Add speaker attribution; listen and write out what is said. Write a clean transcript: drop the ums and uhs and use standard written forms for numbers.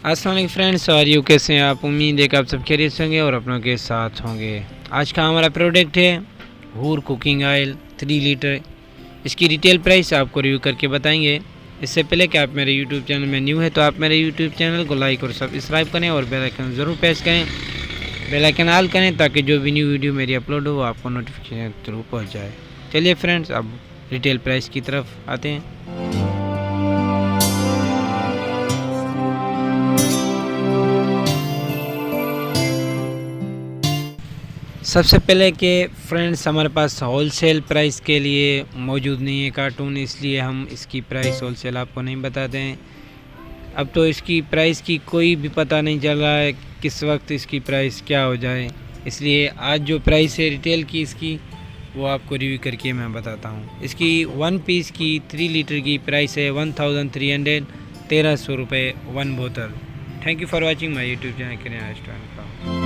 Speaker 1: अस्सलाम वालेकुम फ्रेंड्स, और यू कैसे हैं आप। उम्मीद है कि आप सब खैरियत से होंगे और अपनों के साथ होंगे। आज का हमारा प्रोडक्ट है हूर कुकिंग ऑयल 3 लीटर। इसकी रिटेल प्राइस आपको रिव्यू करके बताएंगे। इससे पहले कि आप मेरे यूट्यूब चैनल में न्यू है तो आप मेरे यूट्यूब चैनल को लाइक और सब्सक्राइब करें और बेल आइकन ज़रूर प्रेस करें, बेल आइकन ऑल करें ताकि जो भी न्यू वीडियो मेरी अपलोड हो वो आपको नोटिफिकेशन थ्रू पहुँच जाए। चलिए फ्रेंड्स, अब रिटेल प्राइस की तरफ आते हैं। सबसे पहले कि फ्रेंड्स, हमारे पास होलसेल प्राइस के लिए मौजूद नहीं है कार्टून, इसलिए हम इसकी प्राइस होलसेल आपको नहीं बताते हैं। अब तो इसकी प्राइस की कोई भी पता नहीं चल रहा है किस वक्त इसकी प्राइस क्या हो जाए, इसलिए आज जो प्राइस है रिटेल की इसकी वो आपको रिव्यू करके मैं बताता हूँ। इसकी 1 पीस की 3 लीटर की प्राइस है 1300 रुपये 1 बोतल। Thank you for watching my YouTube channel.